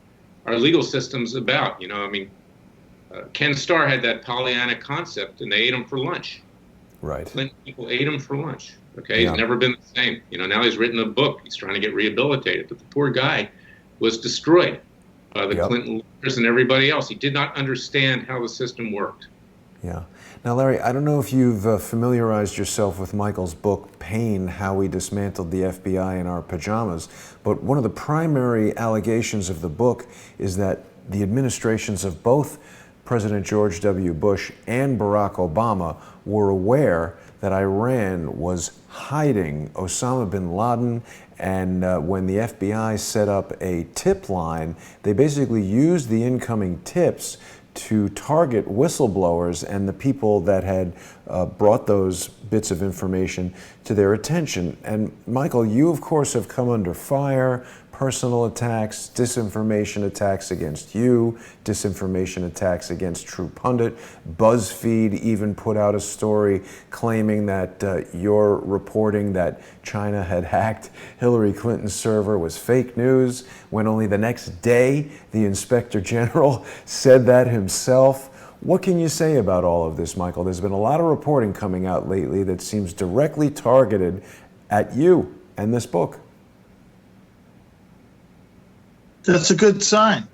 B: our legal system's about. Ken Starr had that Pollyanna concept, and they ate him for lunch.
A: Right.
B: Clinton people ate him for lunch. Okay, He's never been the same. Now he's written a book. He's trying to get rehabilitated, but the poor guy was destroyed the
A: Yep.
B: Clinton lawyers and everybody else. He did not understand how the system worked.
A: Yeah. Now, Larry, I don't know if you've familiarized yourself with Michael's book, Paine, How We Dismantled the FBI in Our Pajamas, but one of the primary allegations of the book is that the administrations of both President George W. Bush and Barack Obama were aware that Iran was hiding Osama bin Laden, and when the FBI set up a tip line, they basically used the incoming tips to target whistleblowers and the people that had brought those bits of information to their attention. And Michael, you of course have come under fire, personal attacks, disinformation attacks against you, disinformation attacks against True Pundit. BuzzFeed even put out a story claiming that your reporting that China had hacked Hillary Clinton's server was fake news, when only the next day the Inspector General said that himself. What can you say about all of this, Michael? There's been a lot of reporting coming out lately that seems directly targeted at you and this book.
C: That's a good sign.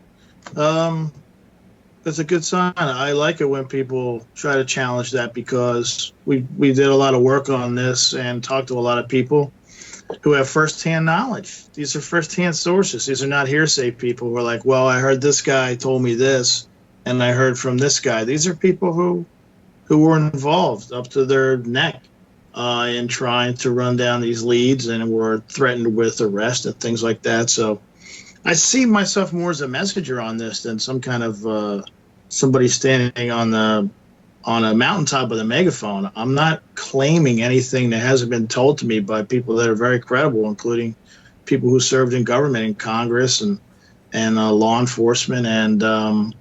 C: That's a good sign. I like it when people try to challenge that, because we did a lot of work on this and talked to a lot of people who have firsthand knowledge. These are firsthand sources. These are not hearsay people who are like, well, I heard this guy told me this, and I heard from this guy. These are people who were involved up to their neck in trying to run down these leads and were threatened with arrest and things like that. So I see myself more as a messenger on this than some kind of somebody standing on a mountaintop with a megaphone. I'm not claiming anything that hasn't been told to me by people that are very credible, including people who served in government, in Congress, and law enforcement. And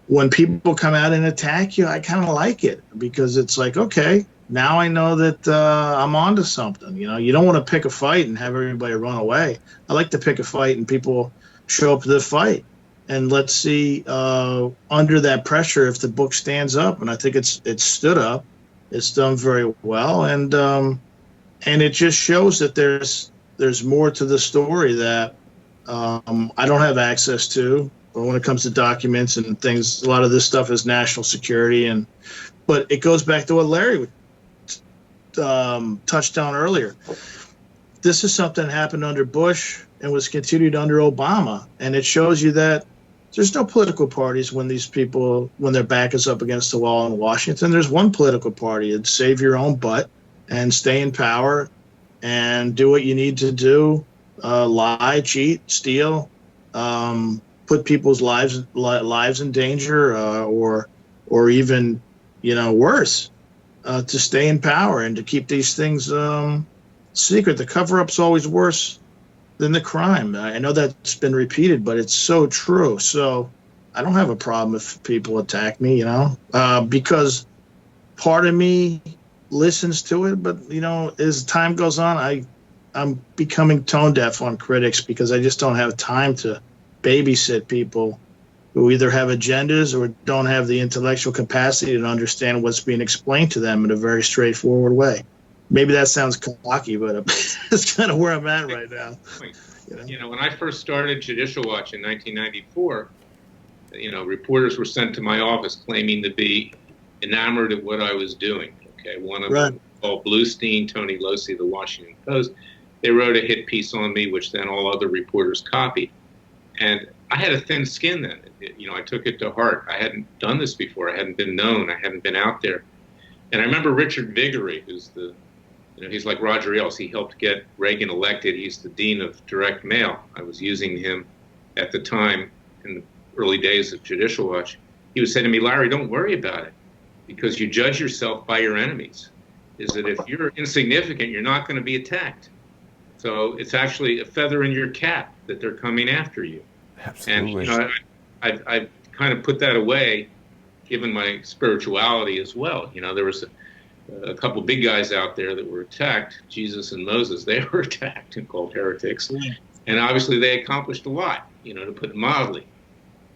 C: when people come out and attack you, I kind of like it, because it's like, okay, now I know that I'm onto something. You know, you don't want to pick a fight and have everybody run away. I like to pick a fight and people show up to the fight, and let's see under that pressure if the book stands up. And I think it's stood up. It's done very well, and it just shows that there's more to the story that I don't have access to. But when it comes to documents and things, a lot of this stuff is national security, but it goes back to what Larry touched on earlier. This is something that happened under Bush and was continued under Obama. And it shows you that there's no political parties when these people, when their back is up against the wall in Washington. There's one political party. It's save your own butt and stay in power and do what you need to do. Lie, cheat, steal, put people's lives in danger, or even, worse, to stay in power and to keep these things secret. The cover-up's always worse than the crime. I know that's been repeated, but it's so true. So I don't have a problem if people attack me, because part of me listens to it. But, as time goes on, I'm becoming tone deaf on critics, because I just don't have time to babysit people who either have agendas or don't have the intellectual capacity to understand what's being explained to them in a very straightforward way. Maybe that sounds cocky, but that's kind of where I'm at right now.
B: When I first started Judicial Watch in 1994, reporters were sent to my office claiming to be enamored of what I was doing. Okay, one of them, Paul Bluestein, Tony Losi, the Washington Post, they wrote a hit piece on me, which then all other reporters copied. And I had a thin skin then. I took it to heart. I hadn't done this before. I hadn't been known. I hadn't been out there. And I remember Richard Viguerie, who's he's like Roger Ailes. He helped get Reagan elected. He's the dean of direct mail. I was using him at the time in the early days of Judicial Watch. He would say to me, Larry, don't worry about it, because you judge yourself by your enemies. Is that if you're insignificant, you're not going to be attacked. So it's actually a feather in your cap that they're coming after you.
A: Absolutely.
B: And I've kind of put that away, given my spirituality as well. There was a couple big guys out there that were attacked, Jesus and Moses. They were attacked and called heretics. Yeah. And obviously they accomplished a lot, to put it mildly.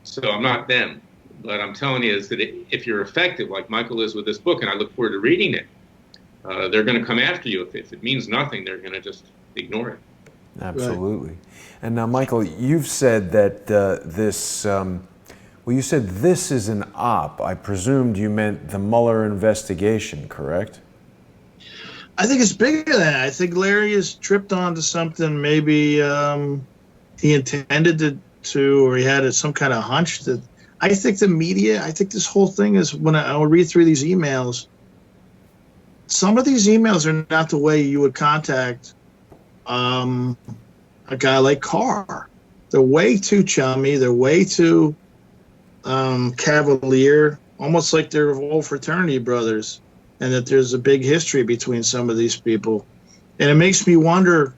B: So I'm not them. But I'm telling you is that if you're effective, like Michael is with this book, and I look forward to reading it, they're going to come after you. If it means nothing, they're going to just ignore it.
A: Absolutely. And now, Michael, you've said that you said this is an op. I presumed you meant the Mueller investigation, correct?
C: I think it's bigger than that. I think Larry has tripped onto something maybe he intended to, or he had some kind of hunch that. I think the media, I think this whole thing is, when I'll read through these emails, some of these emails are not the way you would contact a guy like Carr. They're way too chummy. They're way too cavalier, almost like they're old fraternity brothers, and that there's a big history between some of these people. And it makes me wonder,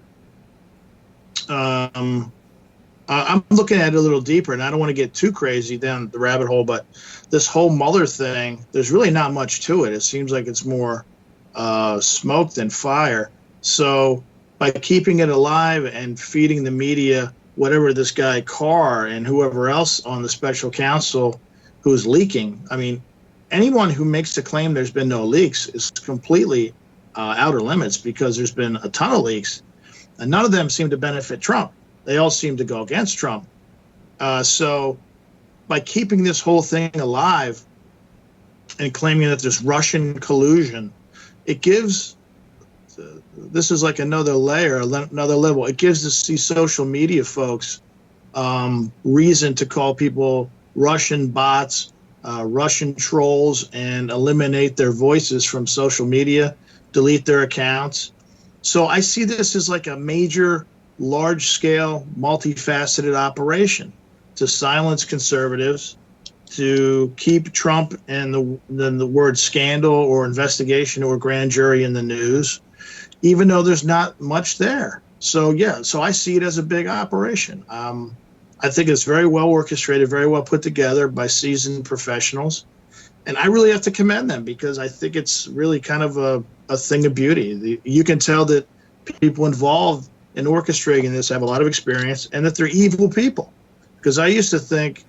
C: I'm looking at it a little deeper, and I don't want to get too crazy down the rabbit hole, but this whole Mueller thing, there's really not much to it. It seems like it's more smoke than fire. So by keeping it alive and feeding the media whatever this guy Carr and whoever else on the special counsel who's leaking, I mean, anyone who makes the claim there's been no leaks is completely outer limits, because there's been a ton of leaks, and none of them seem to benefit Trump. They all seem to go against Trump. So by keeping this whole thing alive and claiming that there's Russian collusion, it gives, this is like another layer, another level. It gives these social media folks reason to call people Russian bots, Russian trolls, and eliminate their voices from social media, delete their accounts. So I see this as like a major, large-scale, multifaceted operation to silence conservatives, to keep Trump and the word scandal or investigation or grand jury in the news, even though there's not much there. So yeah, so I see it as a big operation. I think it's very well orchestrated, very well put together by seasoned professionals, and I really have to commend them, because I think it's really kind of a thing of beauty. You can tell that people involved in orchestrating this have a lot of experience, and that they're evil people, because I used to think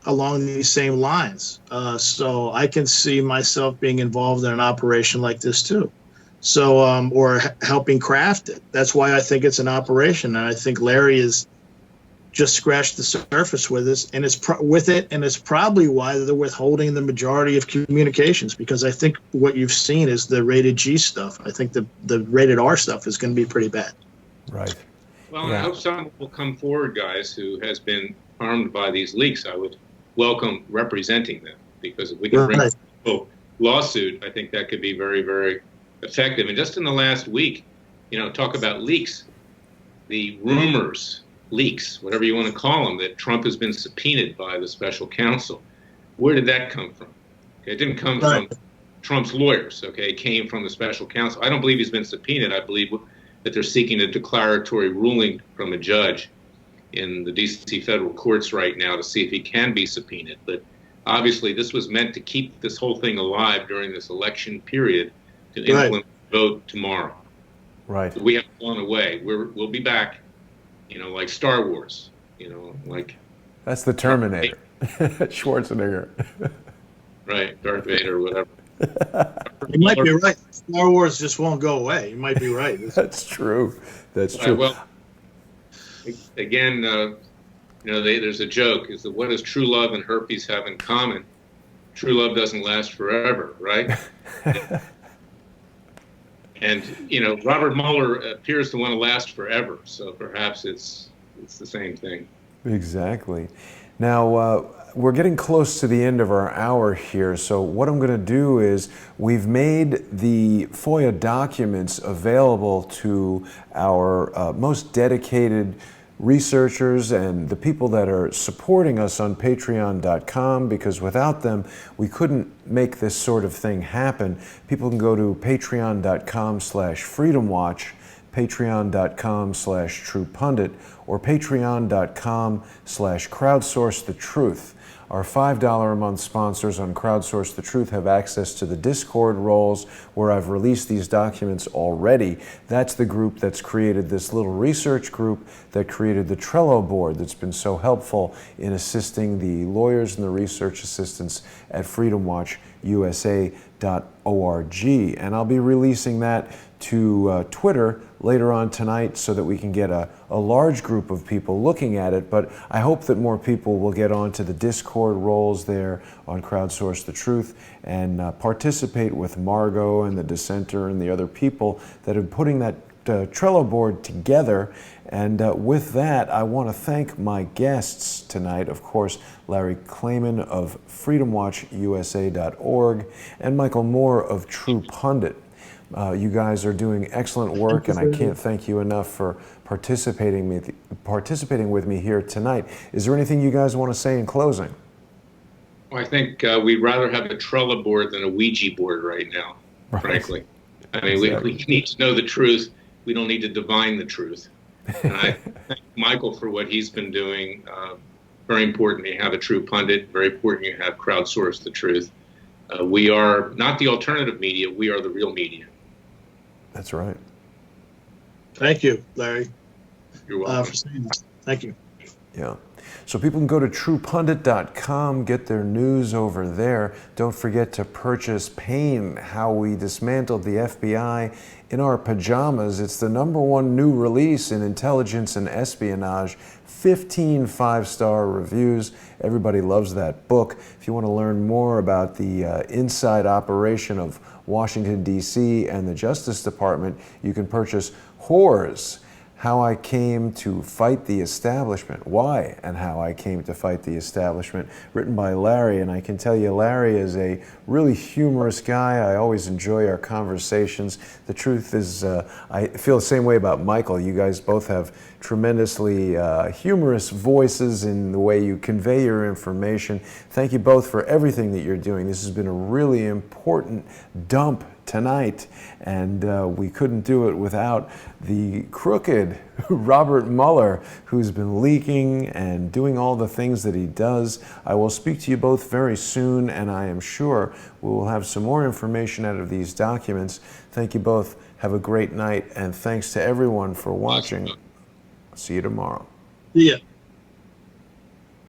C: along these same lines. So I can see myself being involved in an operation like this too. So, or helping craft it. That's why I think it's an operation, and I think Larry has just scratched the surface with this, and it's probably why they're withholding the majority of communications, because I think what you've seen is the rated G stuff. I think the rated R stuff is going to be pretty bad.
A: Right.
B: Well, I hope someone will come forward, guys, who has been harmed by these leaks. I would welcome representing them, because if we can bring a lawsuit, I think that could be very, very effective. And just in the last week, talk about leaks, the rumors, leaks, whatever you want to call them, that Trump has been subpoenaed by the special counsel. Where did that come from? Okay, it didn't come from Trump's lawyers. Okay, it came from the special counsel. I don't believe he's been subpoenaed. I believe that they're seeking a declaratory ruling from a judge in the D.C. federal courts right now to see if he can be subpoenaed. But obviously, this was meant to keep this whole thing alive during this election period to implement the vote tomorrow.
A: Right.
B: We haven't gone away. We'll be back, like Star Wars, like.
A: That's the Terminator, Schwarzenegger.
B: Right, Darth Vader, whatever.
C: You might be right. Star Wars just won't go away. You might be right.
A: That's true. That's true.
B: Well, again, there's a joke: is that what does true love and herpes have in common? True love doesn't last forever, right? And Robert Mueller appears to want to last forever, so perhaps it's the same thing.
A: Exactly. Now, we're getting close to the end of our hour here, so what I'm going to do is we've made the FOIA documents available to our most dedicated researchers and the people that are supporting us on patreon.com, because without them we couldn't make this sort of thing happen. People can go to patreon.com/freedomwatch, patreon.com/truepundit, or patreon.com/crowdsourcethetruth. Our $5 a month sponsors on Crowdsource the Truth have access to the Discord roles where I've released these documents already. That's the group that's created this little research group that created the Trello board that's been so helpful in assisting the lawyers and the research assistants at freedomwatchusa.org. And I'll be releasing that to Twitter later on tonight so that we can get a a large group of people looking at it, but I hope that more people will get onto the Discord roles there on Crowdsource the Truth and participate with Margot and the dissenter and the other people that are putting that Trello board together. And with that, I want to thank my guests tonight, of course, Larry Klayman of freedomwatchusa.org and Michael Moore of True Pundit. You guys are doing excellent work, and I can't thank you enough for participating with me here tonight. Is there anything you guys want to say in closing?
B: Well, I think we'd rather have a Trello board than a Ouija board right now, frankly. I mean,
A: Exactly.
B: we need to know the truth. We don't need to divine the truth. And I thank Michael for what he's been doing. Very important to have a True Pundit. Very important to have Crowdsource the Truth. We are not the alternative media. We are the real media.
A: That's right.
C: Thank you, Larry,
B: You're welcome.
C: for saying this. Thank you.
A: Yeah. So people can go to truepundit.com, get their news over there. Don't forget to purchase Paine, How We Dismantled the FBI in Our Pajamas. It's the #1 new release in intelligence and espionage. 15 5-star reviews. Everybody loves that book. If you want to learn more about the inside operation of Washington, D.C. and the Justice Department, you can purchase Whores, How I Came to Fight the Establishment, Why and How I Came to Fight the Establishment, written by Larry. And I can tell you, Larry is a really humorous guy. I always enjoy our conversations. The truth is, I feel the same way about Michael. You guys both have tremendously humorous voices in the way you convey your information. Thank you both for everything that you're doing. This has been a really important dump tonight, and we couldn't do it without the crooked Robert Mueller, who's been leaking and doing all the things that he does. I will speak to you both very soon, and I am sure we will have some more information out of these documents. Thank you both. Have a great night, and thanks to everyone for watching. See you tomorrow.
C: Yeah.